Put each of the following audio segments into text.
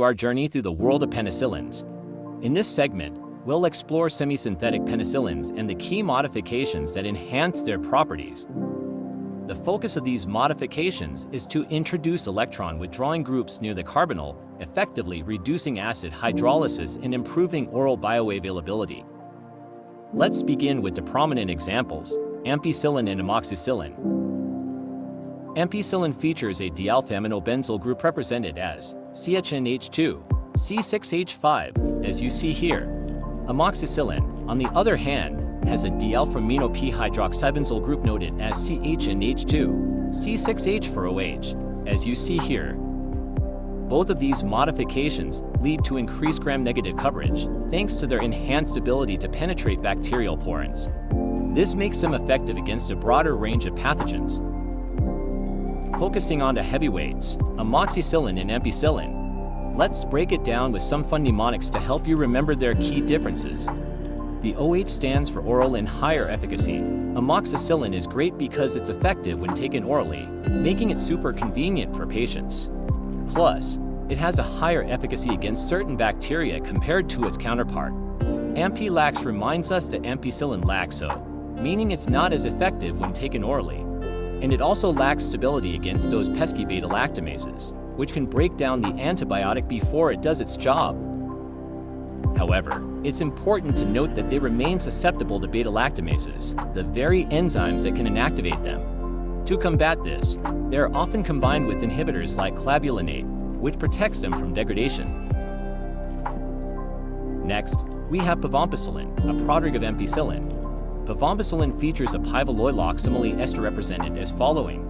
to our journey through the world of penicillins. In this segment, we'll explore semi-synthetic penicillins and the key modifications that enhance their properties. The focus of these modifications is to introduce electron withdrawing groups near the carbonyl, effectively reducing acid hydrolysis and improving oral bioavailability. Let's begin with the prominent examples, ampicillin and amoxicillin. Ampicillin features a dialpha-aminobenzyl group represented as CHNH2, C6H5, as you see here. Amoxicillin, on the other hand, has a d-alpha-amino-p-hydroxybenzyl group noted as CHNH2, C6H4OH, as you see here. Both of these modifications lead to increased gram-negative coverage, thanks to their enhanced ability to penetrate bacterial porins. This makes them effective against a broader range of pathogens. Focusing on the heavyweights, amoxicillin and ampicillin. Let's break it down with some fun mnemonics to help you remember their key differences. The OH stands for oral and higher efficacy. Amoxicillin is great because it's effective when taken orally, making it super convenient for patients. Plus, it has a higher efficacy against certain bacteria compared to its counterpart. Ampilax reminds us that ampicillin laxo, meaning it's not as effective when taken orally. And it also lacks stability against those pesky beta-lactamases, which can break down the antibiotic before it does its job. However, it's important to note that they remain susceptible to beta-lactamases, the very enzymes that can inactivate them. To combat this, they are often combined with inhibitors like clavulinate, which protects them from degradation. Next, we have penicillin, a prodrug of ampicillin. Penicillin features a pivalloyloxamyl ester represented as following.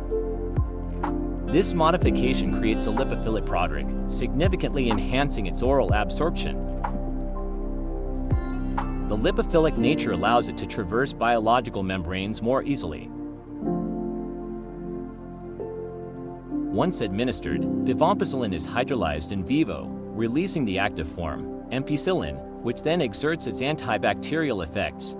This modification creates a lipophilic prodrug, significantly enhancing its oral absorption. The lipophilic nature allows it to traverse biological membranes more easily. Once administered, penicillin is hydrolyzed in vivo, releasing the active form, ampicillin, which then exerts its antibacterial effects.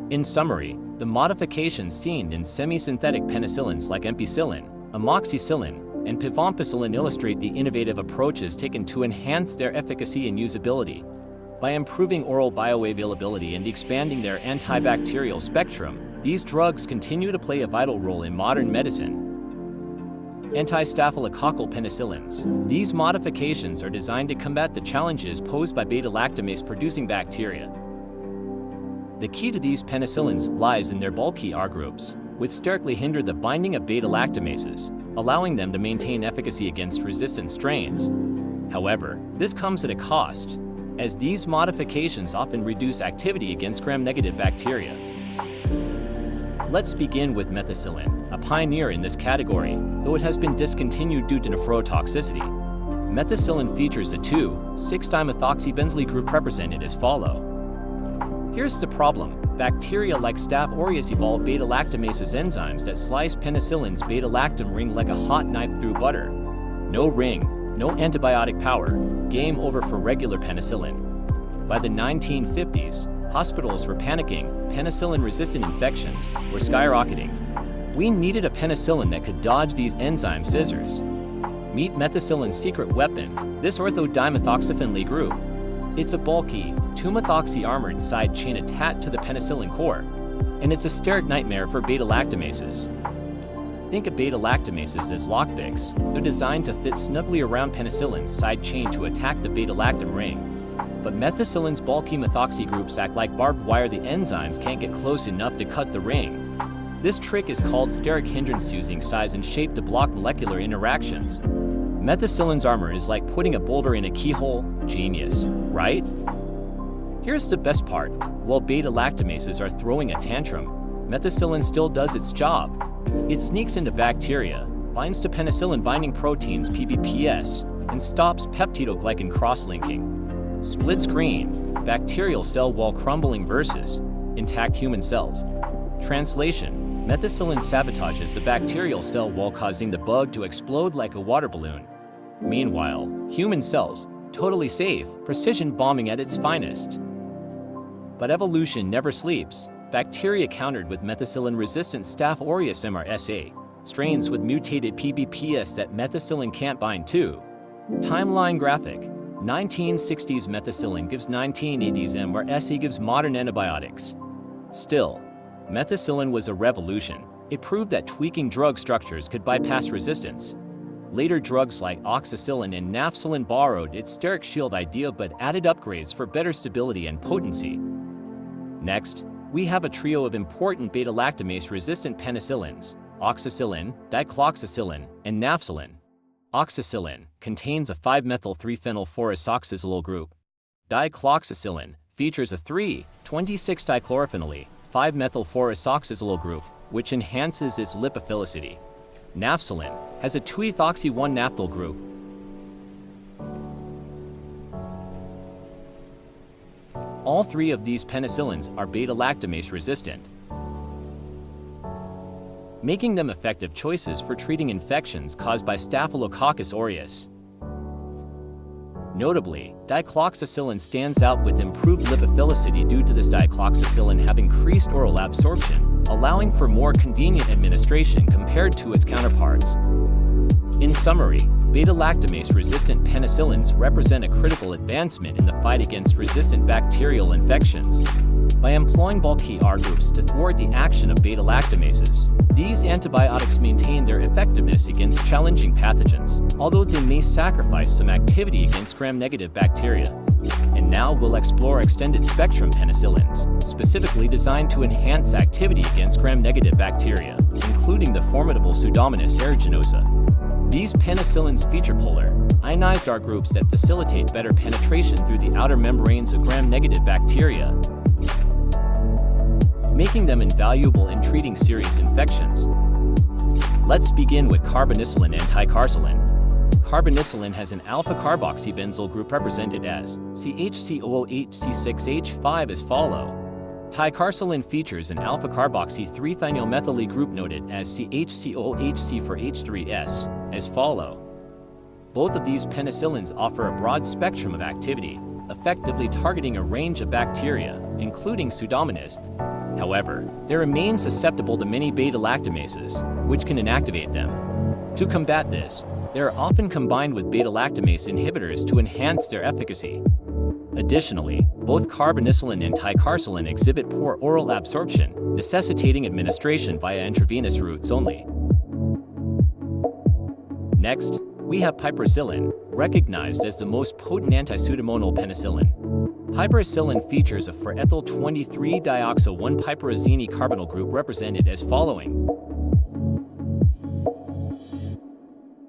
In summary, the modifications seen in semi-synthetic penicillins like ampicillin, amoxicillin, and penicillin illustrate the innovative approaches taken to enhance their efficacy and usability. By improving oral bioavailability and expanding their antibacterial spectrum, these drugs continue to play a vital role in modern medicine. Anti-staphylococcal penicillins. These modifications are designed to combat the challenges posed by beta-lactamase-producing bacteria. The key to these penicillins lies in their bulky R groups, which sterically hinder the binding of beta-lactamases, allowing them to maintain efficacy against resistant strains. However, this comes at a cost, as these modifications often reduce activity against gram-negative bacteria. Let's begin with methicillin, a pioneer in this category, though it has been discontinued due to nephrotoxicity. Methicillin features a 2,6-dimethoxybenzyl group represented as follow. Here's the problem. Bacteria like Staph aureus evolve beta-lactamases enzymes that slice penicillin's beta-lactam ring like a hot knife through butter. No ring, no antibiotic power, game over for regular penicillin. By the 1950s, hospitals were panicking, penicillin-resistant infections were skyrocketing. We needed a penicillin that could dodge these enzyme scissors. Meet methicillin's secret weapon, this ortho-dimethoxyphenol group. It's a bulky, 2-methoxy-armored side chain attached to the penicillin core, and it's a steric nightmare for beta-lactamases. Think of beta-lactamases as lockpicks. They're designed to fit snugly around penicillin's side chain to attack the beta-lactam ring. But methicillin's bulky methoxy groups act like barbed wire. The enzymes can't get close enough to cut the ring. This trick is called steric hindrance, using size and shape to block molecular interactions. Methicillin's armor is like putting a boulder in a keyhole. Genius, right? Here's the best part. While beta-lactamases are throwing a tantrum, methicillin still does its job. It sneaks into bacteria, binds to penicillin-binding proteins PBPS, and stops peptidoglycan cross-linking. Split screen, bacterial cell wall crumbling versus intact human cells. Translation: methicillin sabotages the bacterial cell wall, causing the bug to explode like a water balloon. Meanwhile, human cells, totally safe, precision bombing at its finest. But evolution never sleeps. Bacteria countered with methicillin-resistant Staph aureus MRSA, strains with mutated PBPS that methicillin can't bind to. Timeline graphic. 1960s methicillin gives 1980s MRSA gives modern antibiotics. Still, methicillin was a revolution. It proved that tweaking drug structures could bypass resistance. Later drugs like amoxicillin and Nafcillin borrowed its steric shield idea but added upgrades for better stability and potency. Next, we have a trio of important beta-lactamase-resistant penicillins: amoxicillin, dicloxacillin, and Nafcillin. Amoxicillin contains a 5-methyl-3-phenylphoresoxazolyl group. Dicloxacillin features a 3,26-dichlorophenol, 5-methylphoresoxazolyl group, which enhances its lipophilicity. Nafcillin has a 2-ethoxy-1-naphthyl group. All three of these penicillins are beta-lactamase resistant, making them effective choices for treating infections caused by Staphylococcus aureus. Notably, dicloxacillin stands out with improved lipophilicity due to this dicloxacillin have increased oral absorption, allowing for more convenient administration compared to its counterparts. In summary, beta-lactamase-resistant penicillins represent a critical advancement in the fight against resistant bacterial infections. By employing bulky R groups to thwart the action of beta-lactamases, these antibiotics maintain their effectiveness against challenging pathogens, although they may sacrifice some activity against gram-negative bacteria. And now we'll explore extended-spectrum penicillins, specifically designed to enhance activity against gram-negative bacteria, including the formidable Pseudomonas aeruginosa. These penicillins feature polar, ionized R groups that facilitate better penetration through the outer membranes of gram-negative bacteria, making them invaluable in treating serious infections. Let's begin with carbonicillin and ticarcillin. Carbonicillin has an alpha-carboxybenzyl group represented as CH-COOHC6H5 as follow. Ticarcillin features an alpha-carboxy-3-thionyl-methyl group noted as CH-COOHC4H3S as follow. Both of these penicillins offer a broad spectrum of activity, effectively targeting a range of bacteria, including Pseudomonas. However, they remain susceptible to many beta-lactamases, which can inactivate them. To combat this, they are often combined with beta-lactamase inhibitors to enhance their efficacy. Additionally, both carbonicillin and ticarcillin exhibit poor oral absorption, necessitating administration via intravenous routes only. Next, we have piperacillin, recognized as the most potent anti-pseudomonal penicillin. Piperacillin features a 4-ethyl-23-dioxo-1-piperazine carbonyl group represented as following.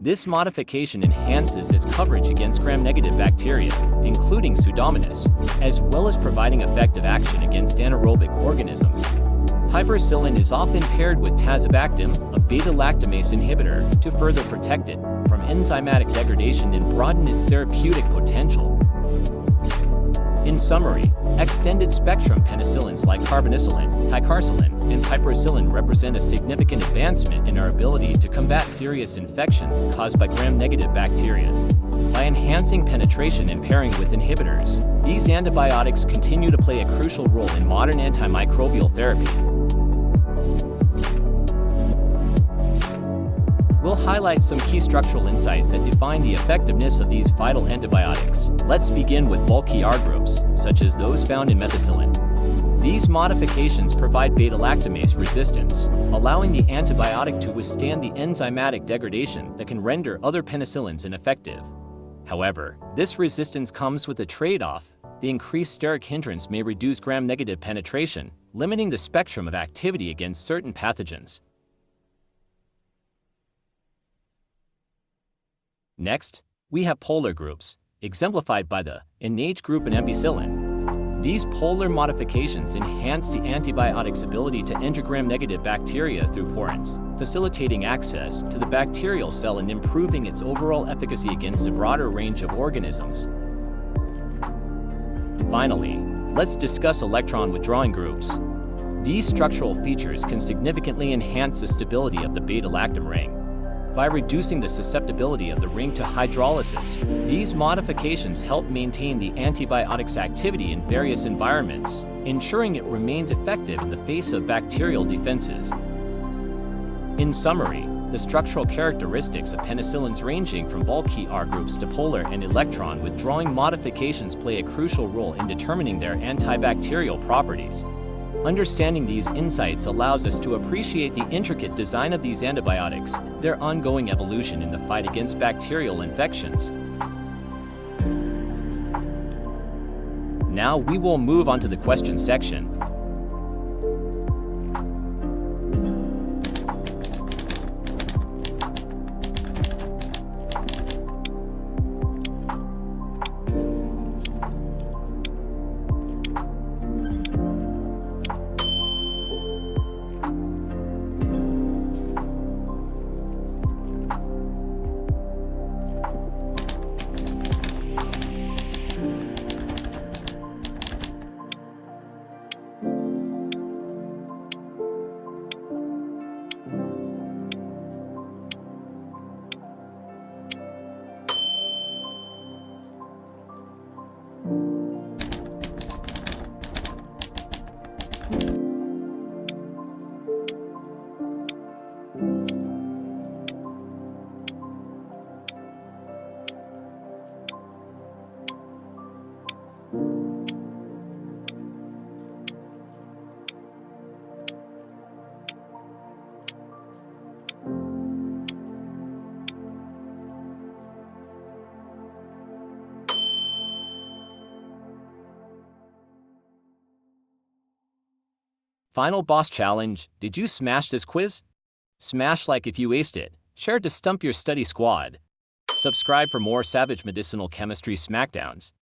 This modification enhances its coverage against gram-negative bacteria, including Pseudomonas, as well as providing effective action against anaerobic organisms. Piperacillin is often paired with tazobactam, a beta-lactamase inhibitor, to further protect it from enzymatic degradation and broaden its therapeutic potential. In summary, extended-spectrum penicillins like carbonicillin, ticarcillin, and piperacillin represent a significant advancement in our ability to combat serious infections caused by gram-negative bacteria. By enhancing penetration and pairing with inhibitors, these antibiotics continue to play a crucial role in modern antimicrobial therapy. We'll highlight some key structural insights that define the effectiveness of these vital antibiotics. Let's begin with bulky R groups, such as those found in methicillin. These modifications provide beta-lactamase resistance, allowing the antibiotic to withstand the enzymatic degradation that can render other penicillins ineffective. However, this resistance comes with a trade-off. The increased steric hindrance may reduce gram-negative penetration, limiting the spectrum of activity against certain pathogens. Next, we have polar groups, exemplified by the NH group and ampicillin. These polar modifications enhance the antibiotic's ability to enter gram-negative bacteria through porins, facilitating access to the bacterial cell and improving its overall efficacy against a broader range of organisms. Finally, let's discuss electron withdrawing groups. These structural features can significantly enhance the stability of the beta-lactam ring. By reducing the susceptibility of the ring to hydrolysis, these modifications help maintain the antibiotic's activity in various environments, ensuring it remains effective in the face of bacterial defenses. In summary, The structural characteristics of penicillins ranging from bulky R groups to polar and electron withdrawing modifications play a crucial role in determining their antibacterial properties. Understanding these insights allows us to appreciate the intricate design of these antibiotics, their ongoing evolution in the fight against bacterial infections. Now we will move on to the question section. Final boss challenge, did you smash this quiz? Smash like if you aced it, share to stump your study squad. Subscribe for more savage medicinal chemistry smackdowns.